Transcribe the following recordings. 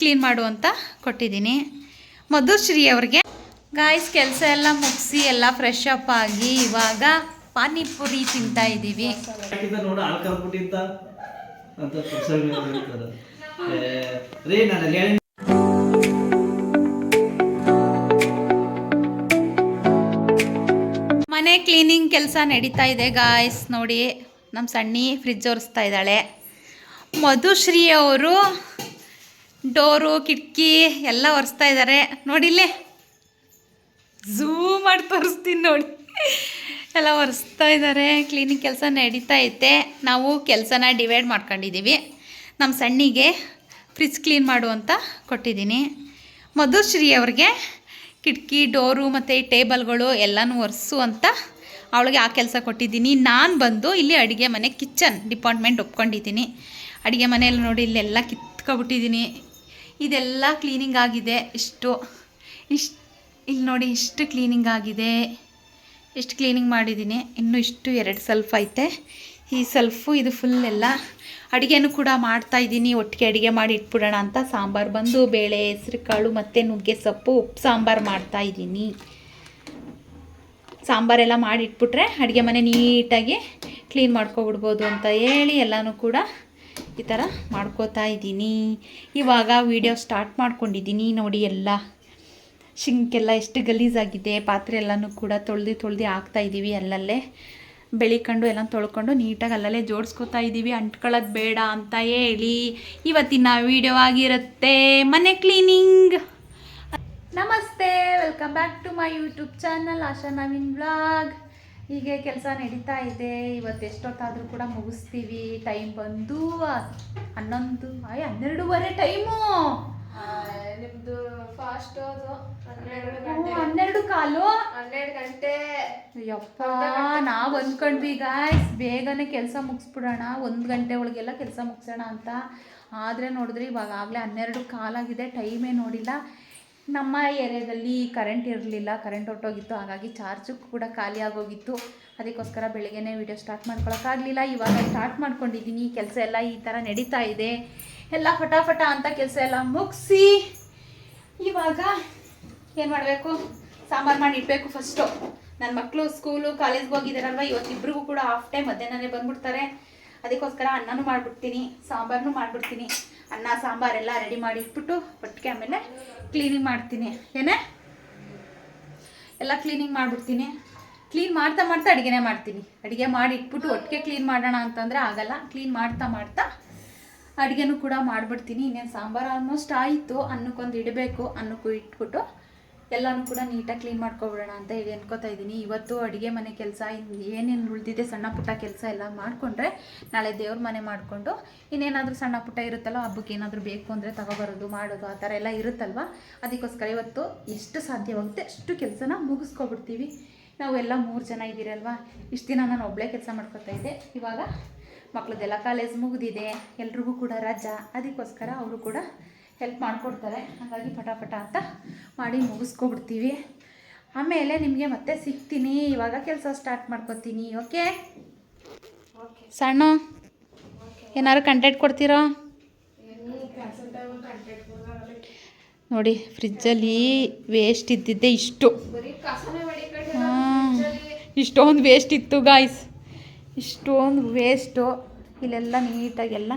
Clean ಮಾಡು ಅಂತ ಕೊಟ್ಟಿದ್ದೀನಿ. ಮಧುಶ್ರೀ ಅವ್ರಿಗೆ ಗಾಯ್ಸ್ ಕೆಲಸ ಎಲ್ಲ ಮುಗಿಸಿ ಎಲ್ಲ ಫ್ರೆಶ್ ಅಪ್ ಆಗಿ ಇವಾಗ ಪಾನಿಪುರಿ ತಿಂತಾ ಇದ್ದೀವಿ. ಮನೆ ಕ್ಲೀನಿಂಗ್ ಕೆಲಸ ನಡೀತಾ ಇದೆ ಗಾಯ್ಸ್. ನೋಡಿ ನಮ್ಮ ಸಣ್ಣಿ ಫ್ರಿಜ್ ಒರೆಸ್ತಾ ಇದ್ದಾಳೆ. ಮಧುಶ್ರೀ ಅವರು ಡೋರು ಕಿಟಕಿ ಎಲ್ಲ ಒರೆಸ್ತಾ ಇದ್ದಾರೆ. ನೋಡಿಲ್ಲೇ ಝೂಮ್ ಮಾಡಿ ತೋರಿಸ್ತೀನಿ ನೋಡಿ. ಎಲ್ಲ ಒರೆಸ್ತಾ ಇದ್ದಾರೆ. ಕ್ಲೀನಿಂಗ್ ಕೆಲಸ ನಡೀತಾ ಐತೆ. ನಾವು ಕೆಲಸನ ಡಿವೈಡ್ ಮಾಡ್ಕೊಂಡಿದ್ದೀವಿ. ನಮ್ಮ ಸಣ್ಣಿಗೆ ಫ್ರಿಜ್ ಕ್ಲೀನ್ ಮಾಡು ಅಂತ ಕೊಟ್ಟಿದ್ದೀನಿ. ಮಧುಶ್ರೀ ಅವ್ರಿಗೆ ಕಿಟಕಿ ಡೋರು ಮತ್ತು ಈ ಟೇಬಲ್ಗಳು ಎಲ್ಲನೂ ಒರೆಸು ಅಂತ ಅವಳಿಗೆ ಆ ಕೆಲಸ ಕೊಟ್ಟಿದ್ದೀನಿ. ನಾನು ಬಂದು ಇಲ್ಲಿ ಅಡುಗೆ ಮನೆ ಕಿಚನ್ ಡಿಪಾರ್ಟ್ಮೆಂಟ್ ಒಪ್ಕೊಂಡಿದ್ದೀನಿ. ಅಡುಗೆ ಮನೆಯಲ್ಲಿ ನೋಡಿ ಇಲ್ಲೆಲ್ಲ ಕಿತ್ಕೊಬಿಟ್ಟಿದ್ದೀನಿ. ಇದೆಲ್ಲ ಕ್ಲೀನಿಂಗ್ ಆಗಿದೆ. ಇಷ್ಟು ಇಲ್ಲಿ ನೋಡಿ ಇಷ್ಟು ಕ್ಲೀನಿಂಗ್ ಆಗಿದೆ. ಇಷ್ಟು ಕ್ಲೀನಿಂಗ್ ಮಾಡಿದ್ದೀನಿ. ಇನ್ನೂ ಇಷ್ಟು 2 ಸೆಲ್ಫ್ ಐತೆ. ಈ ಸೆಲ್ಫು ಇದು ಫುಲ್ ಎಲ್ಲ ಅಡುಗೆನೂ ಕೂಡ ಮಾಡ್ತಾಯಿದ್ದೀನಿ. ಒಟ್ಟಿಗೆ ಅಡುಗೆ ಮಾಡಿ ಇಟ್ಬಿಡೋಣ ಅಂತ ಸಾಂಬಾರು ಬಂದು ಬೇಳೆ, ಹೆಸ್ರು ಕಾಳು ಮತ್ತು ನುಗ್ಗೆ ಸೊಪ್ಪು ಉಪ್ಪು ಸಾಂಬಾರು ಮಾಡ್ತಾಯಿದ್ದೀನಿ. ಸಾಂಬಾರೆಲ್ಲ ಮಾಡಿ ಇಟ್ಬಿಟ್ರೆ ಅಡುಗೆ ಮನೆ ನೀಟಾಗಿ ಕ್ಲೀನ್ ಮಾಡ್ಕೊಬಿಡ್ಬೋದು ಅಂತ ಹೇಳಿ ಎಲ್ಲನೂ ಕೂಡ ಈ ಥರ ಮಾಡ್ಕೋತಾ ಇದ್ದೀನಿ. ಇವಾಗ ವೀಡಿಯೋ ಸ್ಟಾರ್ಟ್ ಮಾಡ್ಕೊಂಡಿದ್ದೀನಿ. ನೋಡಿ ಎಲ್ಲ ಶಿಂಕೆಲ್ಲ ಎಷ್ಟು ಗಲೀಜಾಗಿದೆ. ಪಾತ್ರೆ ಎಲ್ಲನೂ ಕೂಡ ತೊಳ್ದು ಹಾಕ್ತಾಯಿದ್ದೀವಿ. ಅಲ್ಲಲ್ಲೇ ಬೆಳಿಕೊಂಡು ಎಲ್ಲ ತೊಳ್ಕೊಂಡು ನೀಟಾಗಿ ಅಲ್ಲಲ್ಲೇ ಜೋಡಿಸ್ಕೊತಾ ಇದ್ದೀವಿ. ಅಂಟ್ಕೊಳ್ಳೋದು ಬೇಡ ಅಂತ ಹೇಳಿ ಇವತ್ತಿನ ವೀಡಿಯೋ ಆಗಿರುತ್ತೆ ಮನೆ ಕ್ಲೀನಿಂಗ್. ನಮಸ್ತೆ, welcome back to my YouTube channel Asha Naveen vlog. ಹೀಗೆ ಕೆಲಸ ನಡೀತಾ ಇದೆ. ಇವತ್ತು ಎಷ್ಟೊತ್ತಾದರೂ ಕೂಡ ಮುಗಿಸ್ತೀವಿ. ಟೈಮ್ ಬಂದು 12:30 ಟೈಮು. ನಿಮ್ದು ಫಾಸ್ಟ್ ಅದು 12 ಕಾಲು 12 ಗಂಟೆ. ಯಪ್ಪ, ನಾವು ಅಂದ್ಕೊಂಡ್ವಿ ಗಾಯ್ಸ್ ಬೇಗನೆ ಕೆಲಸ ಮುಗಿಸ್ಬಿಡೋಣ, 1 ಗಂಟೆ ಒಳಗೆಲ್ಲ ಕೆಲಸ ಮುಗಿಸೋಣ ಅಂತ. ಆದರೆ ನೋಡಿದ್ರಿ ಇವಾಗ ಆಗಲೇ 12 ಕಾಲಾಗಿದೆ. ಟೈಮೇ ನೋಡಿಲ್ಲ. ನಮ್ಮ ಏರಿಯಾದಲ್ಲಿ ಕರೆಂಟ್ ಇರಲಿಲ್ಲ, ಕರೆಂಟ್ ಹೊರಟೋಗಿತ್ತು. ಹಾಗಾಗಿ ಚಾರ್ಜು ಕೂಡ ಖಾಲಿ ಆಗೋಗಿತ್ತು. ಅದಕ್ಕೋಸ್ಕರ ಬೆಳಗ್ಗೆನೇ ವೀಡಿಯೋ ಸ್ಟಾರ್ಟ್ ಮಾಡ್ಕೊಳಕ್ಕಾಗಲಿಲ್ಲ. ಇವಾಗ ಸ್ಟಾರ್ಟ್ ಮಾಡ್ಕೊಂಡಿದ್ದೀನಿ. ಕೆಲಸ ಎಲ್ಲ ಈ ಥರ ನಡೀತಾ ಇದೆ. ಎಲ್ಲ ಫಟಾಫಟ ಅಂತ ಕೆಲಸ ಎಲ್ಲ ಮುಗಿಸಿ ಇವಾಗ ಏನು ಮಾಡಬೇಕು, ಸಾಂಬಾರು ಮಾಡಿ ಇಡಬೇಕು ಫಸ್ಟು. ನನ್ನ ಮಕ್ಕಳು ಸ್ಕೂಲು ಕಾಲೇಜ್ಗೆ ಹೋಗಿದ್ದಾರಲ್ವ, ಇವತ್ತಿಬ್ರಿಗೂ ಕೂಡ ಹಾಫ್ ಟೈಮ್ ಮಧ್ಯಾಹ್ನನೇ ಬಂದ್ಬಿಡ್ತಾರೆ. ಅದಕ್ಕೋಸ್ಕರ ಅನ್ನನೂ ಮಾಡಿಬಿಡ್ತೀನಿ, ಸಾಂಬಾರನ್ನೂ ಮಾಡಿಬಿಡ್ತೀನಿ. ಅನ್ನ ಸಾಂಬಾರೆಲ್ಲ ರೆಡಿ ಮಾಡಿ ಇಟ್ಬಿಟ್ಟು ಒಟ್ಟಿಗೆ ಆಮೇಲೆ ಕ್ಲೀನಿಂಗ್ ಮಾಡ್ತೀನಿ. ಎಲ್ಲ ಕ್ಲೀನಿಂಗ್ ಮಾಡಿಬಿಡ್ತೀನಿ. ಕ್ಲೀನ್ ಮಾಡ್ತಾ ಅಡುಗೆನೇ ಮಾಡ್ತೀನಿ. ಅಡುಗೆ ಮಾಡಿ ಇಟ್ಬಿಟ್ಟು ಒಟ್ಟಿಗೆ ಕ್ಲೀನ್ ಮಾಡೋಣ ಅಂತಂದರೆ ಆಗಲ್ಲ. ಕ್ಲೀನ್ ಮಾಡ್ತಾ ಅಡುಗೆನೂ ಕೂಡ ಮಾಡಿಬಿಡ್ತೀನಿ. ಇನ್ನೇನು ಸಾಂಬಾರು ಆಲ್ಮೋಸ್ಟ್ ಆಯಿತು. ಅನ್ನಕ್ಕೊಂದು ಇಡಬೇಕು. ಅನ್ನಕ್ಕೂ ಇಟ್ಬಿಟ್ಟು ಎಲ್ಲನೂ ಕೂಡ ನೀಟಾಗಿ ಕ್ಲೀನ್ ಮಾಡ್ಕೊಬಿಡೋಣ ಅಂತ ಹೇಳಿ ಅನ್ಕೋತಾ ಇದ್ದೀನಿ. ಇವತ್ತು ಅಡುಗೆ ಮನೆ ಕೆಲಸ ಏನೇನು ಉಳಿದಿದೆ ಸಣ್ಣ ಪುಟ್ಟ ಕೆಲಸ ಎಲ್ಲ ಮಾಡಿಕೊಂಡ್ರೆ ನಾಳೆ ದೇವ್ರ ಮನೆ ಮಾಡಿಕೊಂಡು ಇನ್ನೇನಾದರೂ ಸಣ್ಣ ಪುಟ್ಟ ಇರುತ್ತಲ್ಲ, ಹಬ್ಬಕ್ಕೆ ಏನಾದರೂ ಬೇಕು ಅಂದರೆ ತಗೊಬರೋದು ಮಾಡೋದು ಆ ಥರ ಎಲ್ಲ ಇರುತ್ತಲ್ವ. ಅದಕ್ಕೋಸ್ಕರ ಇವತ್ತು ಎಷ್ಟು ಸಾಧ್ಯವಾಗುತ್ತೆ ಅಷ್ಟು ಕೆಲಸನ ಮುಗಿಸ್ಕೊಬಿಡ್ತೀವಿ. ನಾವು ಎಲ್ಲ 3 ಜನ ಇದ್ದೀರಲ್ವ. ಇಷ್ಟು ದಿನ ನಾನು ಒಬ್ಬಳೇ ಕೆಲಸ ಮಾಡ್ಕೊತಾ ಇದ್ದೆ. ಇವಾಗ ಮಕ್ಕಳದೆಲ್ಲ ಕಾಲೇಜ್ ಮುಗಿದಿದೆ, ಎಲ್ರಿಗೂ ಕೂಡ ರಜಾ. ಅದಕ್ಕೋಸ್ಕರ ಅವರು ಕೂಡ ಹೆಲ್ಪ್ ಮಾಡಿಕೊಡ್ತಾರೆ. ಹಾಗಾಗಿ ಪಟಾಪಟ ಅಂತ ಮಾಡಿ ಮುಗಿಸ್ಕೊಬಿಡ್ತೀವಿ. ಆಮೇಲೆ ನಿಮಗೆ ಮತ್ತೆ ಸಿಗ್ತೀನಿ. ಇವಾಗ ಕೆಲಸ ಸ್ಟಾರ್ಟ್ ಮಾಡ್ಕೊತೀನಿ. ಓಕೆ ಸಣ್ಣ ಏನಾದ್ರು ಕಂಟೆಂಟ್ ಕೊಡ್ತೀರೋ ನೋಡಿ. ಫ್ರಿಜ್ಜಲ್ಲಿ ವೇಸ್ಟ್ ಇದ್ದಿದ್ದೆ ಇಷ್ಟೊಂದು ವೇಸ್ಟ್ ಇತ್ತು ಗಾಯ್ಸ್. ಇಷ್ಟೊಂದು ವೇಸ್ಟು. ಇಲ್ಲೆಲ್ಲ ನೀಟಾಗಿ ಎಲ್ಲ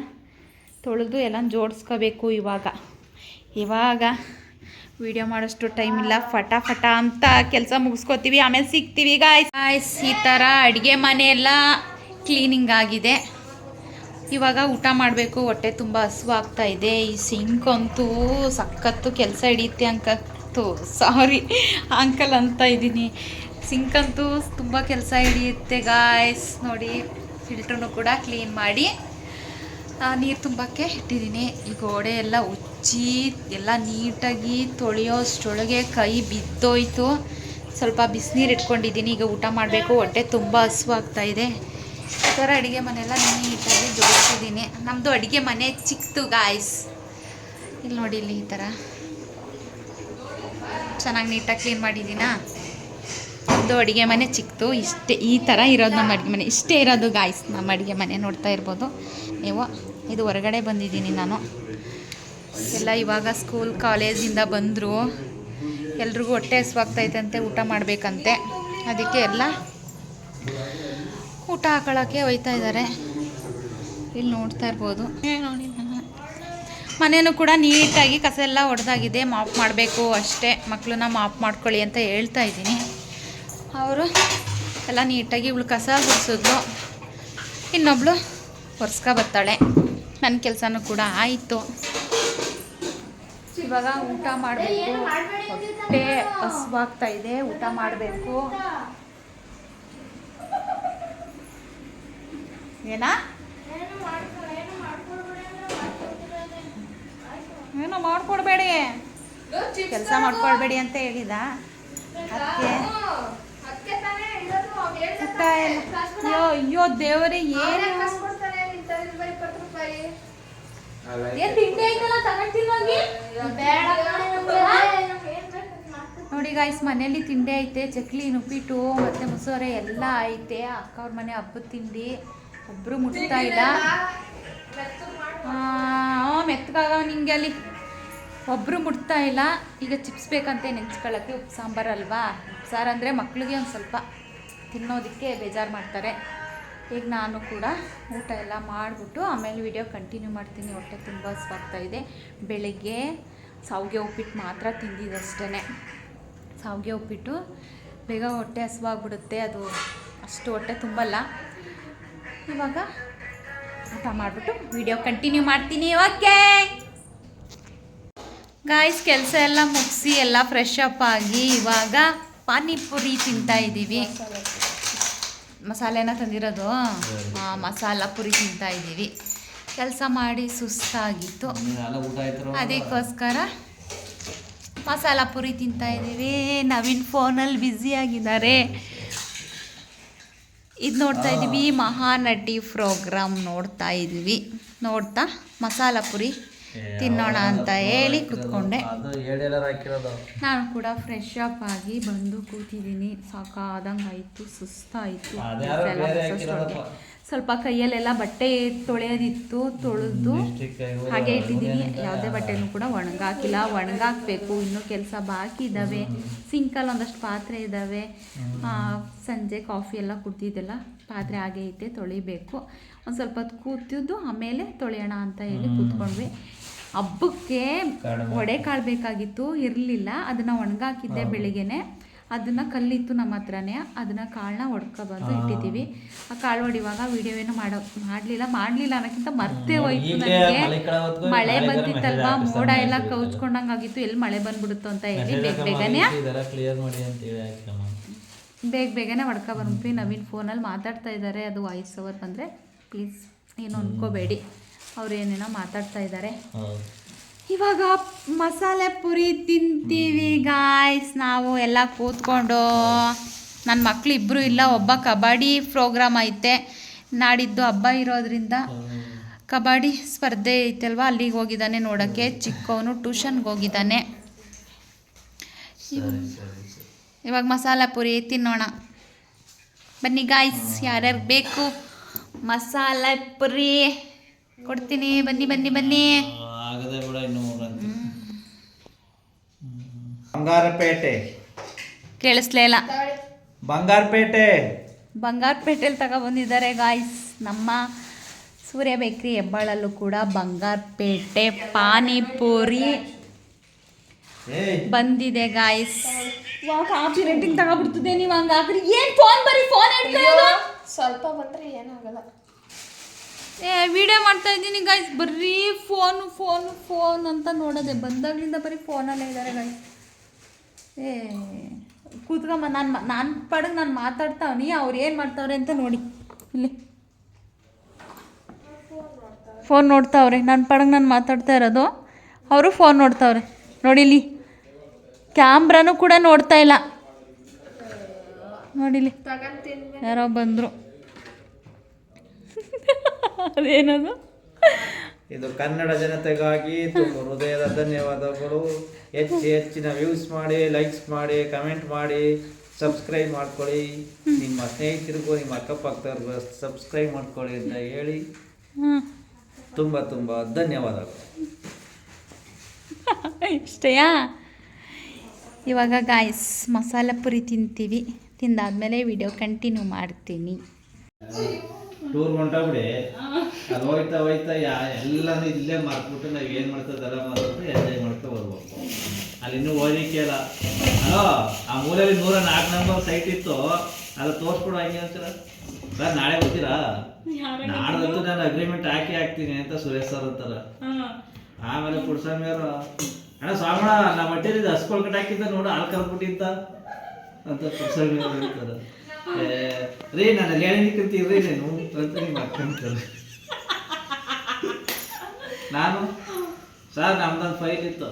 ತೊಳೆದು ಎಲ್ಲ ಜೋಡಿಸ್ಕೋಬೇಕು. ಇವಾಗ ವಿಡಿಯೋ ಮಾಡೋಷ್ಟು ಟೈಮ್ ಇಲ್ಲ. ಫಟಾಫಟ ಅಂತ ಕೆಲಸ ಮುಗಿಸ್ಕೋತೀವಿ. ಆಮೇಲೆ ಸಿಗ್ತೀವಿ ಗಾಯ್ಸ್. ಈ ಥರ ಅಡುಗೆ ಮನೆ ಎಲ್ಲ ಕ್ಲೀನಿಂಗ್ ಆಗಿದೆ. ಇವಾಗ ಊಟ ಮಾಡಬೇಕು. ಹೊಟ್ಟೆ ತುಂಬ ಹಸುವಾಗ್ತಾ ಇದೆ. ಈ ಸಿಂಕ್ ಅಂತೂ ಸಖತ್ತು ಕೆಲಸ ಹಿಡಿಯುತ್ತೆ ಅಂಕಲ್ ಅಂತ ಇದ್ದೀನಿ. ಸಿಂಕ್ ಅಂತೂ ತುಂಬ ಕೆಲಸ ಹಿಡಿಯುತ್ತೆ ಗಾಯ್ಸ್. ನೋಡಿ ಫಿಲ್ಟ್ರನ್ನು ಕೂಡ ಕ್ಲೀನ್ ಮಾಡಿ ನೀರು ತುಂಬಕ್ಕೆ ಇಟ್ಟಿದ್ದೀನಿ. ಈ ಗೋಡೆ ಎಲ್ಲ ಉಚ್ಚಿ ಎಲ್ಲ ನೀಟಾಗಿ ತೊಳೆಯೋಷ್ಟೊಳಗೆ ಕೈ ಬಿದ್ದೋಯ್ತು. ಸ್ವಲ್ಪ ಬಿಸಿನೀರು ಇಟ್ಕೊಂಡಿದ್ದೀನಿ. ಈಗ ಊಟ ಮಾಡಬೇಕು. ಹೊಟ್ಟೆ ತುಂಬ ಹಸುವಾಗ್ತಾಯಿದೆ. ಈ ಥರ ಅಡುಗೆ ಮನೆಯೆಲ್ಲ ನೀಟಾಗಿ ಜೋಡಿಸಿದ್ದೀನಿ. ನಮ್ಮದು ಅಡುಗೆ ಮನೆ ಚಿಕ್ಕದು ಗಾಯ್ಸ್. ಇಲ್ಲಿ ನೋಡಿ, ಇಲ್ಲಿ ಈ ಥರ ಚೆನ್ನಾಗಿ ನೀಟಾಗಿ ಕ್ಲೀನ್ ಮಾಡಿದ್ದೀನಾ. ನಮ್ಮದು ಅಡುಗೆ ಮನೆ ಚಿಕ್ಕದು. ಇಷ್ಟೇ, ಈ ಥರ ಇರೋದು ನಮ್ಮ ಅಡುಗೆ ಮನೆ. ಇಷ್ಟೇ ಇರೋದು ಗಾಯ್ಸ್ ನಮ್ಮ ಅಡುಗೆ ಮನೆ. ನೋಡ್ತಾ ಇರ್ಬೋದು ನೀವು. ಇದು ಹೊರಗಡೆ ಬಂದಿದ್ದೀನಿ ನಾನು. ಎಲ್ಲ ಇವಾಗ ಸ್ಕೂಲ್ ಕಾಲೇಜಿಂದ ಬಂದರು. ಎಲ್ರಿಗೂ ಹೊಟ್ಟೆ ಹಸುವಾಗ್ತೈತಂತೆ, ಊಟ ಮಾಡಬೇಕಂತೆ. ಅದಕ್ಕೆ ಎಲ್ಲ ಊಟ ಹಾಕೊಳ್ಳೋಕ್ಕೆ ಹೋಯ್ತಾ ಇದ್ದಾರೆ. ಇಲ್ಲಿ ನೋಡ್ತಾ ಇರ್ಬೋದು. ಮನೇನೂ ಕೂಡ ನೀಟಾಗಿ ಕಸ ಎಲ್ಲ ಹೊಡೆದಾಗಿದೆ, ಮಾಪ್ ಮಾಡಬೇಕು ಅಷ್ಟೇ. ಮಕ್ಕಳನ್ನ ಮಾಪ್ ಮಾಡ್ಕೊಳ್ಳಿ ಅಂತ ಹೇಳ್ತಾ ಇದ್ದೀನಿ. ಅವರು ಎಲ್ಲ ನೀಟಾಗಿ ಇವಳು ಕಸ ಗುಡಿಸಿದ್ಲು, ಇನ್ನೊಬ್ಳು ಒರೆಸ್ಕೊ ಬರ್ತಾಳೆ. ನನ್ನ ಕೆಲಸನೂ ಕೂಡ ಆಯಿತು. ಇವಾಗ ಊಟ ಮಾಡಬೇಕು, ಹೊಟ್ಟೆ ಹಸುವಾಗ್ತಾ ಇದೆ, ಊಟ ಮಾಡಬೇಕು. ಏನಾ ಏನೋ ಮಾಡ್ಕೊಡ್ಬೇಡಿ, ಕೆಲಸ ಮಾಡ್ಕೊಳ್ಬೇಡಿ ಅಂತ ಹೇಳಿದ. ಅದಕ್ಕೆ ಊಟ ಎಲ್ಲ ಅಯ್ಯೋ ದೇವರೇ, ಏನು ತಿಂಡಿ ಐತಲ್ಲ ತಗೊಂಡ್ತೀನಿ ಹೋಗಿ. ನೋಡಿ ಗಾಯ್ಸ್, ಮನೇಲಿ ತಿಂಡಿ ಐತೆ, ಚಕ್ಲಿ, ಉಪ್ಪಿಟ್ಟು ಮತ್ತು ಮುಸೋರೆ ಎಲ್ಲ ಐತೆ. ಅಕ್ಕ ಅವ್ರ ಮನೆ ಹಬ್ಬದ ತಿಂಡಿ. ಒಬ್ಬರು ಮುಟ್ತಾ ಇಲ್ಲ. ಮೆತ್ತಗಾಗ ನಿಂಗೆ ಅಲ್ಲಿ ಒಬ್ಬರು ಮುಟ್ತಾ ಇಲ್ಲ. ಈಗ ಚಿಪ್ಸ್ ಬೇಕಂತೆ ನೆಂಚ್ಕೊಳ್ಳೋಕ್ಕೆ. ಉಪ್ಪು ಸಾಂಬಾರು ಅಲ್ವಾ, ಉಪ್ಪು ಸಾರು ಅಂದರೆ ಮಕ್ಕಳಿಗೆ ಒಂದು ಸ್ವಲ್ಪ ತಿನ್ನೋದಕ್ಕೆ ಬೇಜಾರು ಮಾಡ್ತಾರೆ. ಈಗ ನಾನು ಕೂಡ ಊಟ ಎಲ್ಲ ಮಾಡಿಬಿಟ್ಟು ಆಮೇಲೆ ವಿಡಿಯೋ ಕಂಟಿನ್ಯೂ ಮಾಡ್ತೀನಿ. ಹೊಟ್ಟೆ ತುಂಬ ಹಸುವಾಗ್ತಾಯಿದೆ. ಬೆಳಗ್ಗೆ ಶಾವಿಗೆ ಉಪ್ಪಿಟ್ಟು ಮಾತ್ರ ತಿಂದಿದ್ದಷ್ಟೇ. ಶಾವಿಗೆ ಉಪ್ಪಿಟ್ಟು ಬೇಗ ಹೊಟ್ಟೆ ಹಸುವಾಗ್ಬಿಡುತ್ತೆ, ಅದು ಅಷ್ಟು ಹೊಟ್ಟೆ ತುಂಬಲ್ಲ. ಇವಾಗ ಊಟ ಮಾಡಿಬಿಟ್ಟು ವಿಡಿಯೋ ಕಂಟಿನ್ಯೂ ಮಾಡ್ತೀನಿ. ಓಕೆ ಗಾಯ್ಸ್, ಕೆಲಸ ಎಲ್ಲ ಮುಗಿಸಿ ಎಲ್ಲ ಫ್ರೆಶ್ ಅಪ್ ಆಗಿ ಇವಾಗ ಪಾನಿಪುರಿ ತಿಂತಾಯಿದ್ದೀವಿ. ಮಸಾಲೆನ ತಂದಿರೋದು, ಮಸಾಲ ಪುರಿ ತಿಂತಾಯಿದ್ದೀವಿ. ಕೆಲಸ ಮಾಡಿ ಸುಸ್ತಾಗಿತ್ತು, ಅದಕ್ಕೋಸ್ಕರ ಮಸಾಲ ಪುರಿ ತಿಂತಾಯಿದ್ದೀವಿ. ನವೀನ್ ಫೋನಲ್ಲಿ ಬ್ಯುಸಿಯಾಗಿದ್ದಾರೆ. ಇದು ನೋಡ್ತಾ ಇದ್ದೀವಿ, ಮಹಾನಟಿ ಪ್ರೋಗ್ರಾಮ್ ನೋಡ್ತಾ ಇದ್ದೀವಿ. ನೋಡ್ತಾ ಮಸಾಲ ಪುರಿ ತಿನ್ನೋಣ ಅಂತ ಹೇಳಿ ಕೂತ್ಕೊಂಡೆ. ನಾನು ಕೂಡ ಫ್ರೆಶ್ ಅಪ್ ಆಗಿ ಬಂದು ಕೂತಿದ್ದೀನಿ. ಸಾಕಾದಂಗೆ ಆಯಿತು, ಸುಸ್ತಾಯಿತು. ಸ್ವಲ್ಪ ಕೈಯಲ್ಲೆಲ್ಲ ಬಟ್ಟೆ ತೊಳೆಯೋದಿತ್ತು, ತೊಳೆದು ಹಾಗೆ ಇಟ್ಟಿದ್ದೀನಿ. ಯಾವುದೇ ಬಟ್ಟೆನೂ ಕೂಡ ಒಣಗಾಕಿಲ್ಲ, ಒಣಗಾಕಬೇಕು. ಇನ್ನೂ ಕೆಲಸ ಬಾಕಿ ಇದ್ದಾವೆ. ಸಿಂಕಲ್ಲಿ ಒಂದಷ್ಟು ಪಾತ್ರೆ ಇದ್ದಾವೆ. ಸಂಜೆ ಕಾಫಿ ಎಲ್ಲ ಕುಡ್ದಿದ್ದೆಲ್ಲ ಪಾತ್ರೆ ಹಾಗೆ ಐತೆ, ತೊಳಿಬೇಕು. ಒಂದು ಸ್ವಲ್ಪ ಹೊತ್ತು ಕೂತಿದ್ದು ಆಮೇಲೆ ತೊಳೆಯೋಣ ಅಂತ ಹೇಳಿ ಕೂತ್ಕೊಂಡ್ವಿ. ಹಬ್ಬಕ್ಕೆ ವಡೆ ಕಾಳು ಬೇಕಾಗಿತ್ತು, ಇರಲಿಲ್ಲ. ಅದನ್ನು ಒಣಗಾಕಿದ್ದೆ ಬೆಳಿಗ್ಗೆನೆ. ಅದನ್ನು ಕಲ್ಲಿತ್ತು ನಮ್ಮ ಹತ್ರನೇ, ಅದನ್ನು ಕಾಳನ್ನ ಹೊಡ್ಕೊಬಂದು ಇಟ್ಟಿದ್ದೀವಿ. ಆ ಕಾಳು ಹೊಡಿವಾಗ ವೀಡಿಯೋ ಏನು ಮಾಡಲಿಲ್ಲ ಅನ್ನೋಕ್ಕಿಂತ ಮರ್ತೇ ಹೋಯ್ತು ನನಗೆ. ಮಳೆ ಬಂದಿತ್ತಲ್ವಾ, ಮೋಡ ಎಲ್ಲ ಕೌಚ್ಕೊಂಡಂಗೆ ಆಗಿತ್ತು. ಎಲ್ಲಿ ಮಳೆ ಬಂದ್ಬಿಡುತ್ತೋ ಅಂತ ಹೇಳಿ ಬೇಗನೆ ಹೊಡ್ಕೊಬಂದ್ವಿ. ನವೀನ್ ಫೋನಲ್ಲಿ ಮಾತಾಡ್ತಾ ಇದ್ದಾರೆ, ಅದು ವಾಯ್ಸ್ ಓವರ್ ಬಂದರೆ ಪ್ಲೀಸ್ ಏನು ಅನ್ಕೋಬೇಡಿ, ಅವ್ರು ಏನೇನೋ ಮಾತಾಡ್ತಾ ಇದ್ದಾರೆ. ಇವಾಗ ಮಸಾಲೆ ಪುರಿ ತಿಂತೀವಿ ಗಾಯ್ಸ್. ನಾವು ಎಲ್ಲ ಕೂತ್ಕೊಂಡು, ನನ್ನ ಮಕ್ಕಳು ಇಬ್ಬರು ಇಲ್ಲ. ಒಬ್ಬ ಕಬಡ್ಡಿ ಪ್ರೋಗ್ರಾಮ್ ಐತೆ, ನಾಡಿದ್ದು ಹಬ್ಬ ಇರೋದ್ರಿಂದ ಕಬಡ್ಡಿ ಸ್ಪರ್ಧೆ ಐತಲ್ವ, ಅಲ್ಲಿಗೆ ಹೋಗಿದ್ದಾನೆ ನೋಡೋಕ್ಕೆ. ಚಿಕ್ಕವನು ಟ್ಯೂಷನ್ಗೆ ಹೋಗಿದ್ದಾನೆ. ಇವಾಗ ಮಸಾಲೆ ಪುರಿ ತಿನ್ನೋಣ ಬನ್ನಿ ಗಾಯ್ಸ್. ಯಾರ್ಯಾರು ಬೇಕು ಮಸಾಲೆ ಪುರಿ ಕೊಡ್ತೀನಿ, ಬನ್ನಿ ಬನ್ನಿ ಬನ್ನಿ. ಬಂಗಾರಪೇಟೆ ಕೇಳಿಸ್ಲೇ ಇಲ್ಲ. ಬಂಗಾರಪೇಟೆಯಲ್ಲಿ ತಗೊಬಂದಿದ್ದಾರೆ ಗಾಯ್ಸ್. ನಮ್ಮ ಸೂರ್ಯ ಬೇಕ್ರಿ ಹೆಬ್ಬಾಳಲ್ಲೂ ಕೂಡ ಬಂಗಾರಪೇಟೆ ಪಾನಿಪುರಿ ಬಂದಿದೆ ಗಾಯ್ಸ್. Coffee rating ತಗೊಬಿಡ್ತದೆ. ನೀವು ಹಂಗಾಗ್ರಿ ಏನು ಫೋನ್ ಬರೀ ಫೋನ್ ಹಿಡ್ಕೊಳ್ಳೋದು. ಸ್ವಲ್ಪ ಬಂದ್ರೆ ಏನಾಗಲ್ಲ. ವಿಡಿಯೋ ಮಾಡ್ತಾ ಇದ್ದೀನಿ ಗಾಯ್ಸ್, ಬರೀ ಫೋನ್ ಅಂತ ನೋಡೋದೆ. ಬಂದಾಗಲಿಂದ ಬರೀ ಫೋನಲ್ಲೇ ಇದ್ದಾರೆ ಗಾಯ್ಸ್. ಕೂತ್ಕೊಂಬ, ನಾನು ಪಡಗೆ ನಾನು ಮಾತಾಡ್ತಾವನಿ, ಅವ್ರು ಏನು ಮಾಡ್ತಾವ್ರೆ ಅಂತ ನೋಡಿ. ಇಲ್ಲಿ ಫೋನ್ ನೋಡ್ತಾವ್ರೆ, ನನ್ನ ಪಡಗೆ ನಾನು ಮಾತಾಡ್ತಾ ಇರೋದು, ಅವರು ಫೋನ್ ನೋಡ್ತಾವ್ರೆ. ನೋಡಿಲಿ, ಕ್ಯಾಮ್ರಾನು ಕೂಡ ನೋಡ್ತಾ ಇಲ್ಲ. ನೋಡಿಲಿ, ಯಾರೋ ಬಂದರು. ಅದೇನದು? ಇದು ಕನ್ನಡ ಜನತೆಗಾಗಿ ತುಂಬ ಹೃದಯದ ಧನ್ಯವಾದಗಳು. ಹೆಚ್ಚಿನ ವ್ಯೂಸ್ ಮಾಡಿ, ಲೈಕ್ಸ್ ಮಾಡಿ, ಕಮೆಂಟ್ ಮಾಡಿ, ಸಬ್ಸ್ಕ್ರೈಬ್ ಮಾಡ್ಕೊಳ್ಳಿ. ನಿಮ್ಮ ಸ್ನೇಹಿತರಿಗೂ ನಿಮ್ಮ ಅಕ್ಕಪಕ್ಕದವ್ರಿಗೂ ಸಬ್ಸ್ಕ್ರೈಬ್ ಮಾಡ್ಕೊಳ್ಳಿ ಅಂತ ಹೇಳಿ ತುಂಬ ಧನ್ಯವಾದಗಳು. ಇಷ್ಟೇಯಾ? ಇವಾಗ ಗಾಯ್ಸ್ ಮಸಾಲೆ ಪುರಿ ತಿಂತೀವಿ. ತಿಂದಾದ್ಮೇಲೆ ವಿಡಿಯೋ ಕಂಟಿನ್ಯೂ ಮಾಡ್ತೀನಿ. ಟೂರ್ ಹೊಂಟೋಗ್ಬಿಡಿ, ಅಲ್ಲಿ ಹೋಯ್ತಾ ಹೋಯ್ತಾ ಎಲ್ಲನೂ ಇಲ್ಲೇ ಮರ್ತ್ಬಿಟ್ಟು ನಾವು ಏನು ಮಾಡ್ತದೆಲ್ಲ ಮರ್ಬಿಟ್ಟು ಎಂಜಾಯ್ ಮಾಡ್ಕೊ ಬರ್ಬೇಕು. ಅಲ್ಲಿ ಇನ್ನೂ ಓದಿಕೆ ಇಲ್ಲ. ಅಲೋ, ಆ ಮೂಲೆಯಲ್ಲಿ 104 ನಂಬರ್ ಸೈಟ್ ಇತ್ತು, ಅದು ತೋರಿಸ್ಬಿಡು ಹಂಗೆ ಅಂತೀರ ಸರ್. ನಾಳೆ ಬರ್ತೀರಾ? ನಾಡ್ದಂತೂ ನಾನು ಅಗ್ರಿಮೆಂಟ್ ಹಾಕ್ತೀನಿ ಅಂತ ಸುರೇಶ್ ಸರ್ ಅಂತಾರೆ. ಆಮೇಲೆ ಪುಡ್ಸ್ವಾಮಿ ಅವರು, ಅಣ್ಣ ಸ್ವಾಮಣ್ಣ ನಾ ಬಟ್ಟೆಲಿದ್ದು ಹಸ್ಕೊಳ್ಕಟ್ಟು ಹಾಕಿದ್ದ ನೋಡು, ಹಾಲು ಕರ್ಬಿಟ್ಟಿಂತ ಅಂತ ಪುಡ್ಸ್ವಾಮಿ ಅವರು ಹೇಳ್ತಾರೆ. ರೀ ನಾನು ಅಲ್ಲಿ ಹೇಳಿದ್ದಕ್ಕಂತ ಇರ್ರಿ ನೀನು ಅಂತ ನೀವು ಮಾಡ್ಕೊಂತಾರೆ. ನಾನು ಸರ್ ನಮ್ದೊಂದು ಫೈಲ್ ಇತ್ತು,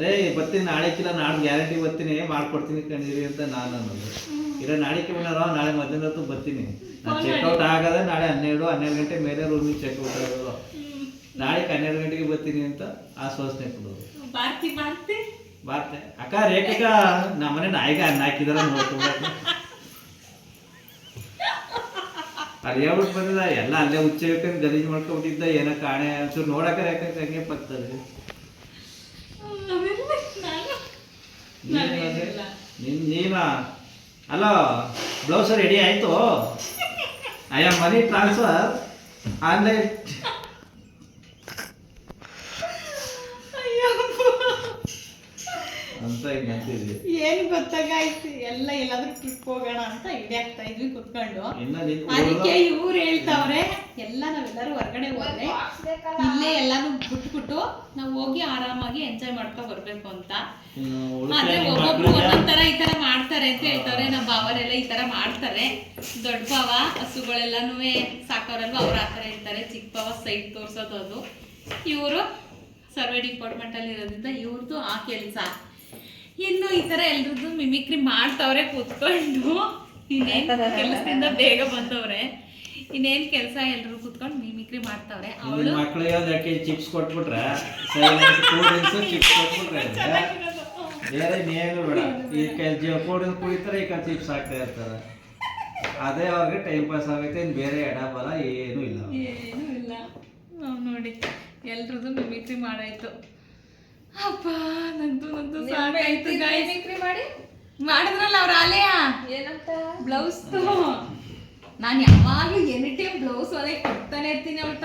ರೇ ಬರ್ತೀನಿ ನಾಳೆಕಿಲ್ಲ ನಾಳೆ ಗ್ಯಾರಂಟಿ ಬರ್ತೀನಿ ಮಾಡ್ಕೊಡ್ತೀನಿ ಕಂಡಿರಿ ಅಂತ ನಾನು ಅನ್ನೋದು. ಇಲ್ಲ ನಾಳೆಗೆ ಬಂದಾರ, ನಾಳೆ ಮಧ್ಯಾಹ್ನ ಹೊತ್ತು ಬರ್ತೀನಿ. ನಾನು ಚೆಕ್ಔಟ್ ಆಗೋದೇ ನಾಳೆ 12 ಗಂಟೆ ಮೇಲೆ ರೂಮಿಗೆ ಚೆಕ್ಔಟ್ ಆಗೋದು. ನಾಳೆಗೆ 12 ಗಂಟೆಗೆ ಬರ್ತೀನಿ ಅಂತ ಆಶ್ವಾಸನೆ ಕೊಡೋದು. ಬಾರ್ತೆ ಅಕ್ಕ ರೇಖಕ ನಮ್ಮನೆ ನಾಯಿಗೆ ಅನ್ನ ಹಾಕಿದಾರ ನೋಡ್ಕೊಂಡು ಅಲ್ಲಿ ಹೇಳ್ಬಿಟ್ಟು ಬಂದಿಲ್ಲ. ಎಲ್ಲ ಅಲ್ಲೇ ಹುಚ್ಚಬೇಕಂತ ಗಲೀಜು ಮಾಡ್ಕೊಬಿಟ್ಟಿದ್ದ. ಏನೋ ಕಾಣೆ ಒಂಚೂರು ನೋಡಕ ರೇಖಕ ಹಂಗೆ ಪಕ್ತದೆ. ನೀನ ಅಲೋ ಬ್ಲೌಸ್ ರೆಡಿ ಆಯ್ತು, I am money transfer online. ಅಂತ ಹಿಂಗೆ ಅಂತಿದ್ವಿ. ಏನು ಗೊತ್ತಾಗಾಯ್ತು, ಎಲ್ಲ ಎಲ್ಲಾದ್ರೂ ಟ್ರಿಪ್ ಹೋಗೋಣ ಅಂತ ಐಡಿಯಾ ಆಗ್ತಾ ಇದ್ವಿ ಕುತ್ಕೊಂಡು. ಅದಕ್ಕೆ ಇವ್ರು ಹೇಳ್ತಾವ್ರೆ ಎಲ್ಲ ನಾವೆಲ್ಲರೂ ಹೊರಗಡೆ ಹೋದ್ರೆ ಇಲ್ಲೇ ಎಲ್ಲಾನು ಬಿಟ್ಬಿಟ್ಟು ನಾವು ಹೋಗಿ ಆರಾಮಾಗಿ ಎಂಜಾಯ್ ಮಾಡ್ಕೊ ಬರ್ಬೇಕು ಅಂತ. ಆದ್ರೆ ಒಬ್ಬೊಬ್ರು ಒಂದೊಂದ್ ಈ ತರ ಮಾಡ್ತಾರೆ ಅಂತ ಹೇಳ್ತಾವ್ರೆ. ನಮ್ಮ ಭಾವರೆಲ್ಲ ಈ ತರ ಮಾಡ್ತಾರೆ. ದೊಡ್ಡ ಭಾವ ಹಸುಗಳೆಲ್ಲಾನು ಸಾಕೋರಲ್ವ, ಅವ್ರು ಆತರ ಹೇಳ್ತಾರೆ. ಚಿಕ್ಕ ಭಾವ ಸೈಟ್ ತೋರ್ಸೋದು ಅದು. ಇವರು ಸರ್ವೆ ಡಿಪಾರ್ಟ್ಮೆಂಟ್ ಅಲ್ಲಿ ಇರೋದ್ರಿಂದ ಇವ್ರದ್ದು ಆ ಕೆಲಸ. ಇನ್ನು ಈ ತರ ಎಲ್ರದ್ದು ಮಿಮಿಕ್ರಿ ಮಾಡ್ತವ್ರೆ ಕೂತ್ಕೊಂಡು. ಇನ್ನೇನ್ ಕೆಲಸದಿಂದ ಬೇಗ ಬಂದವ್ರೆ, ಇನ್ನೇನ್ ಕೆಲಸ ಎಲ್ರು ಕೂತ್ಕೊಂಡು ಮಿಮಿಕ್ರಿ ಮಾಡ್ತವ್ರೆ. ಅವಳು ಮಕ್ಕಳಿಗೆ ಚಿಪ್ಸ್ ಕೊಟ್ಬಿಟ್ರೆ ಚಿಪ್ಸ್ ಕೊಟ್ಬಿಟ್ರೆ ಬೇರೆ ಇನ್ನೇನು ಬೇಡ. ಈ ಕೋಡಿನ ಕುಡಿತಾರೆ, ಈ ಚಿಪ್ಸ್ ಹಾಕ್ತಾ ಇರ್ತಾರೆ. ಅದೇ ಅವ್ರಿಗೆ ಟೈಮ್ ಪಾಸ್ ಆಗೈತೆ. ಇನ್ನು ಬೇರೆ ಎಡಬಲ ಏನೂ ಇಲ್ಲ. ನೋಡಿ ಎಲ್ರದ್ದು ಮಿಮಿಕ್ರಿ ಮಾಡಾಯ್ತು. ಅಪ್ಪ ನಂದು ಸಾಕಾಯ್ತು. ಮಿಮಿಕ್ರಿ ಮಾಡಿದ್ರಲ್ಲ ಅವ್ರ ಆಲೆಯ ಏನಂತ ಬ್ಲೌಸ್. ನಾನು ಯಾವಾಗ್ಲೂ ಎನಿ ಟೈಮ್ ಬ್ಲೌಸ್ ಹೊರಗೆ ಕೊಡ್ತಾನೆ ಇರ್ತೀನಿ. ಅವ್ರು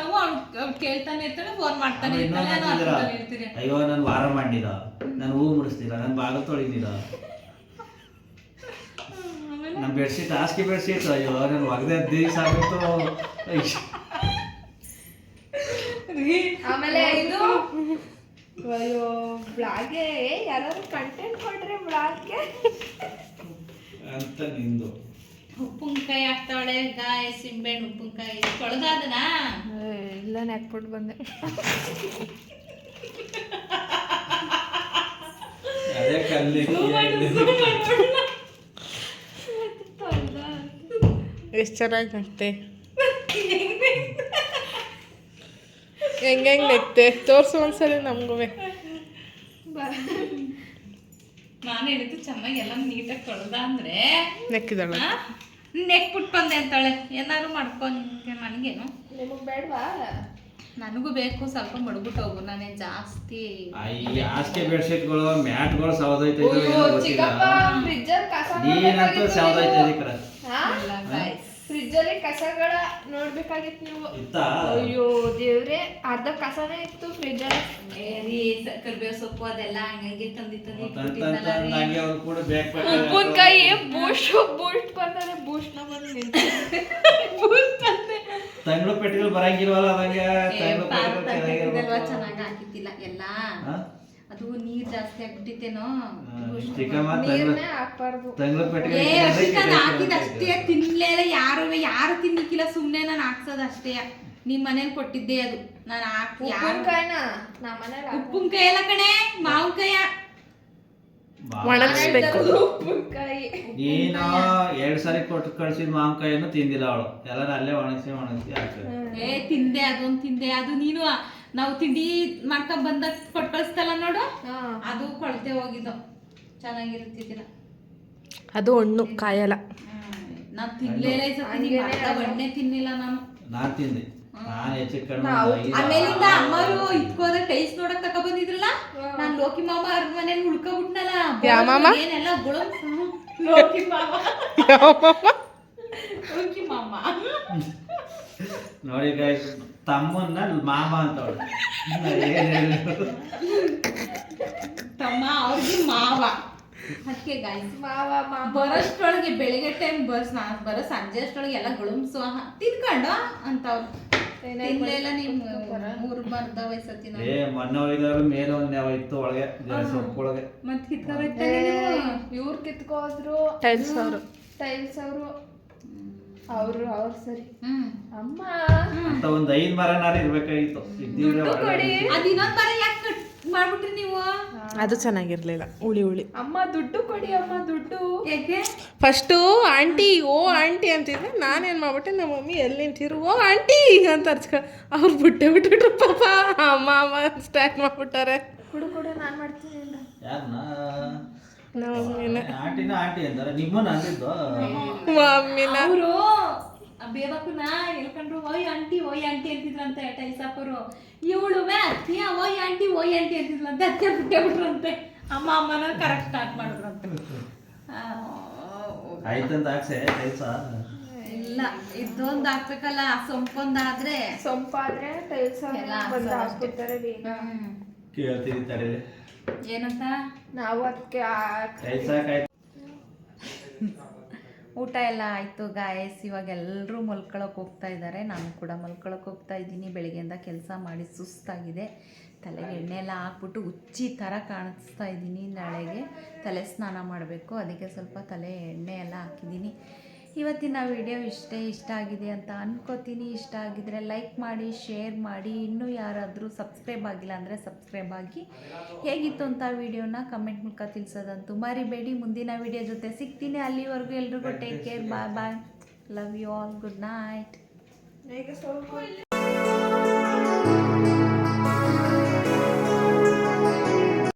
ಅವ್ಳು ಕೇಳ್ತಾನೆ ಇರ್ತಾನೆ, ಫೋನ್ ಮಾಡ್ತಾನೆ ಇರ್ತಾನೆ. ಅಯ್ಯೋ ನಾನು ವಾರ ಮಾಡಿದ, ನಾನು ಹೂ ಮುಡಿಸ್ತೀರ, ನಾನು ಬಾಗಿಲು ತೊಳಿದಿರ, ನನ್ನ ಬೆಡ್ಶೀಟ್ ಹಾಸಿಗೆ ಬೆಡ್ಶೀಟ್ ಅಯ್ಯೋ ನಾನು ಒಗದೆ ದಿವಸ ಆಗಿತ್ತು. ಆಮೇಲೆ ಇದು ಅಯ್ಯೋ ಬ್ಲಾಗ್ಗೆ ಯಾರಾದ್ರು ಕಂಟೆಂಟ್ ಕೊಟ್ರೆ ಬ್ಲಾಗ್ಗೆ ಅಂತ ನಿಂದು. ಉಪ್ಪಿನಕಾಯಿ ಹಾಕ್ತಾವಳೆ ಗಾಯ ಸಿಂಬೆಹಣ್ಣು ಉಪ್ಪಿನಕಾಯಿ ತೊಳೆದಾದನ ಇಲ್ಲ ನೆಕ್ಬಿಟ್ಟು ಬಂದೆ. ಅದೇ ಕಲ್ಲಿ ಎಷ್ಟು ಚೆನ್ನಾಗಿ ನಗ್ತೆ. ಹೆಂಗೆ ನೆಕ್ತೆ ತೋರಿಸು ಒಂದ್ಸಲ ನಮಗೂ. ನಾನು ಹೇಳಿದ್ದು ಚೆನ್ನಾಗಿ ಎಲ್ಲ ನೀಟಾಗಿ ತೊಳೆದ ಅಂದ್ರೆ ನೆಕ್ಕಿದಳ ನೆಕ್ಬಿಟ್ಟು ಬಂದೆ ಅಂತಾಳೆ. ಏನಾದ್ರು ಮಾಡ್ಕೊಂಡು ನನಗೇನು ನಿಮಗೆ ಬೇಡವಾ? ನನಗೂ ಬೇಕು. ಸ್ವಲ್ಪ ಮಡ್ಬಿಟ್ಟು ಹೋಗು. ನಾನೇನು ಜಾಸ್ತಿ ಹಾಸಿಗೆ ಬೆಡ್ಶೀಟ್ಗಳು ಮ್ಯಾಟ್ಗಳು ಸವದೈತೆ. ನೀನಂತೂ ಸವದೈತೆ. ಫ್ರಿಜ್ಜಲ್ಲಿ ಕಸಗಳ ನೋಡ್ಬೇಕಾಗಿತ್ತು ನೀವು. ಅಯ್ಯೋ ದೇವ್ರೆ, ಅರ್ಧ ಕಸನೇ ಇತ್ತು ಫ್ರಿಜ್ಜಲ್ಲಿ. ಕರಿಬೇವು ಸೊಪ್ಪು ಅದೆಲ್ಲ ಹಂಗೆ ತಂದಿತ್ತು. ಉಪ್ಪಿನಕಾಯಿ ಬೂಸ್ಟ್ ಬಂದರೆ ಬೂಸ್ಟ್ ನ ಬಂದು ತಂಗಳು ಪೆಟ್ಟಿಗೆಗಳು ಬರಂಗಿಲ್ವಲ್ಲ ಅದಂಗೆ. ಚೆನ್ನಾಗಿ ಹಾಕಿದ್ದಿಲ್ಲ ಎಲ್ಲ. ಅದು ನೀರ್ ಜಾಸ್ತಿ ಆಗ್ಬಿಟ್ಟಿತ್ತೇನೋ. ಹಾಕಿದಷ್ಟೇ ತಿನ್ಲೇಲ್ಲ ಯಾರು ತಿನ್ನಿಕ್ಕಿಲ್ಲ. ಸುಮ್ನೆ ನಾನು ಹಾಕ್ಸೋದು ಅಷ್ಟೇ. ನಿಮ್ ಮನೇಲಿ ಕೊಟ್ಟಿದ್ದೆ ಅದು. ನಾನು ಉಪ್ಪಿನಕಾಯಿ ಎಲ್ಲ ಕಣೆ, ಮಾವಿನಕಾಯ ಒಣಗಿಸ್ಬೇಕು. ನೀನು 2 ಸಾರಿ ಕೊಟ್ಟು ಕಳ್ಸಿದ ಮಾವಿನಕಾಯನ್ನು ತಿಂದಿಲ್ಲ ಅವಳು. ಎಲ್ಲ ಅಲ್ಲೇ ಒಣಗಿಸಿ ಹಾಕ್ತಾರೆ. ತಿಂದೆ ಅದೊಂದು ತಿಂದೆ. ಅದು ನೀನು ನಾವು ತಿಂಡಿ ಮಾಡ್ಕೊಂಡ್ ಬಂದಾಗ ಕೊಟ್ಟು ಕಳಿಸ್ತಲ್ಲ ನೋಡು, ಅದು ಕೊಳ್ತೆ ಹೋಗಿದ್ದು. ಚೆನ್ನಾಗಿರ್ತಿದ್ದಿಲ್ಲ ಅದು. ಹಣ್ಣು ಕಾಯಲ್ಲ. ನಾನು ತಿನ್ಲೇಲ್ಲ. ಈ ಸತಿ ಹಣ್ಣೆ ತಿನ್ನಿಲ್ಲ ನಾನು. ತಿಂದೆ. ನಾನು ಹೆಚ್ಚಿಕೊಂಡು ಆಮೇಲಿಂದ ಅಮ್ಮರು ಇಟ್ಕೋದ ಟೈಲ್ಸ್ ನೋಡಕ್ ತಕ ಬಂದಿದ್ರಲ್ಲ ನಾನ್ ಲೋಕಿ ಮಾಮ ಅವ್ರ ಮನೇಲಿ ಉಳ್ಕೊಬಿಟ್ನಲ್ಲ ಯಾವ ಮಾಮ? ಏನೆಲ್ಲ ಲೋಕಿ ಮಾಮ ಲೋಕಿ ಮಾಮ ನೋಡಿ ಗೈಸ್, ತಮ್ಮನ್ನ ಮಾಮ ಅಂತವಳು. ತಮ್ಮ ಅವ್ರಿಗೆ ಮಾವ. ಅದಕ್ಕೆ ಗಾಯ್ಸ್ ಬರೋಷ್ಟೊಳಗೆ ಬೆಳಿಗ್ಗೆ ಟೈಮ್ ಬರೋ ಸಂಜೆ ಅಷ್ಟೊಳಗೆ ಎಲ್ಲ ಗುಳುಮ್ಸು ತಿನ್ಕೊಂಡು ಅಂತವ್ರು ತಿನ್ಲೆಲ್ಲ ನೀವು 3 ಬರ್ದ ವಯಸ್ಸತ್ತಿ ಏ ಮೊನ್ನೆ ಹೋಗಿದ್ರು ಮೇಲೆ ಒಂದ್ ಯಾವ ಇತ್ತು ಒಳಗೆ ಸೊಪ್ಪೊಳಗೆ. ಮತ್ ಕಿತ್ಕೋಬೇಕು ಇವ್ರು ಕಿತ್ಕೋದ್ರು ಟೈಲ್ಸ್ ಅವರು ಟೈಲ್ಸ್ ಅವರು ಅವ್ರು ಸರಿ ಅಮ್ಮ ಅಂತ ಒಂದ್ 5 ಮರನಾರು ಇರ್ಬೇಕಾಗಿತ್ತು. ಇದ್ದಿದ್ರೆ ಒಳಗೆ ಅದ್ ಇನ್ನೊಂದ್ ಬರ ಯಾಕೆ ಕಟ್ ಮಾಡ್ಬಿಟ್ರಿ ನೀವು? ಅದು ಚೆನ್ನಾಗಿರ್ಲಿಲ್ಲ, ಹುಳಿ ಅಮ್ಮ ದುಡ್ಡು ಕೊಡಿ ಅಮ್ಮ ದುಡ್ಡು. ಯಾಕೆ ಫಸ್ಟು ಆಂಟಿ ಓ ಆಂಟಿ ಅಂತಿದ್ದೆ. ನಾನೇನು ಮಾಡ್ಬಿಟ್ಟೆ, ನಮ್ಮ ಮಮ್ಮಿ ಎಲ್ಲಿ ನಿಂತಿರು ಓ ಆಂಟಿ ಅಂತ ಅವ್ರು ಬಿಟ್ಬಿಟ್ರು ಪಾಪ. ಅಮ್ಮ ಸ್ಟಾರ್ಟ್ ಮಾಡ್ಬಿಟ್ಟಾರೆ. ಕೊಡು ನಾನು ಮಾಡ್ತೀನಿ ಅಂತ. ಯಾರನ್ನ ನಮ್ಮ ಮಮ್ಮಿನ ಆಂಟಿನ ಆಂಟಿ ಅಂತಾರೆ, ನಿಮ್ಮನ್ನ ಅಂದಿದ್ದು. ಮಮ್ಮಿನ ಅವರು ಬೇಬಕ್ಕನ ಎಲ್ಕೊಂಡ್ರು ಓಯ್ ಆಂಟಿ ಅಂತಿದ್ರಂತೆ ಟೈಲ್ಸ್ ಹಾಕೋರು. ಇವಳುವೆ ಅತ್ತಿಯ ಓಯ್ ಆಂಟಿ ಅಂತಿದ್ಲಂತೆ. ಅದಕ್ಕೆ ಬಿಟ್ಟೇಬಿಟ್ರಂತೆ. ಅಮ್ಮನ ಕರೆಕ್ಟ್ ಸ್ಟಾರ್ಟ್ ಮಾಡಿದ್ರಂತೆ. ಆಯ್ತಂತ ಹಾಕ್ಸೆ ಕೆಲ್ಸ. ಇಲ್ಲ ಇದೊಂದು ಹಾಕ್ಬೇಕಲ್ಲ, ಸೊಂಪೊಂದಾದ್ರೆ ಸೊಂಪಾದ್ರೆ ಟೈಲ್ಸ್ ಎಲ್ಲ ಬಂದು ಹಾಕ್ಬಿಡ್ತಾರೆ ಬೇಗ. ಕೇಳ್ತೀನಿ ತಡೆಯಲ್ಲಿ. ಏನಂತ ನಾವು ಅದಕ್ಕೆ ಕೆಲ್ಸ ಆಯ್ತು. ಊಟ ಎಲ್ಲ ಆಯಿತು ಗಾಯಸ್. ಇವಾಗ ಎಲ್ಲರೂ ಮಲ್ಕೊಳಕ್ಕೆ ಹೋಗ್ತಾ ಇದ್ದಾರೆ. ನಾನು ಕೂಡ ಮಲ್ಕೊಳಕ್ಕೆ ಹೋಗ್ತಾ ಇದ್ದೀನಿ. ಬೆಳಗ್ಗೆಯಿಂದ ಕೆಲಸ ಮಾಡಿ ಸುಸ್ತಾಗಿದೆ. ತಲೆಗೆ ಎಣ್ಣೆ ಎಲ್ಲ ಹಾಕ್ಬಿಟ್ಟು ಹುಚ್ಚಿ ಥರ ಕಾಣಿಸ್ತಾ ಇದ್ದೀನಿ. ನಾಳೆಗೆ ತಲೆ ಸ್ನಾನ ಮಾಡಬೇಕು, ಅದಕ್ಕೆ ಸ್ವಲ್ಪ ತಲೆ ಎಣ್ಣೆ ಎಲ್ಲ ಹಾಕಿದ್ದೀನಿ. ಇವತ್ತಿನ ವಿಡಿಯೋ ಇಷ್ಟ ಆಗಿದೆ ಅಂತ ಅನ್ಕೋತೀನಿ. ಇಷ್ಟ ಆಗಿದ್ರೆ ಲೈಕ್ ಮಾಡಿ, ಶೇರ್ ಮಾಡಿ. ಇನ್ನೂ ಯಾರಾದರೂ ಸಬ್ಸ್ಕ್ರೈಬ್ ಆಗಿಲ್ಲ ಅಂದರೆ ಸಬ್ಸ್ಕ್ರೈಬ್ ಆಗಿ. ಹೇಗಿತ್ತು ಅಂತ ವಿಡಿಯೋನ ಕಮೆಂಟ್ ಮೂಲಕ ತಿಳಿಸೋದಂತೂ ಮರಿಬೇಡಿ. ಮುಂದಿನ ವಿಡಿಯೋ ಜೊತೆ ಸಿಗ್ತೀನಿ. ಅಲ್ಲಿವರೆಗೂ ಎಲ್ರಿಗೂ take care, bye. Love you all. Good night.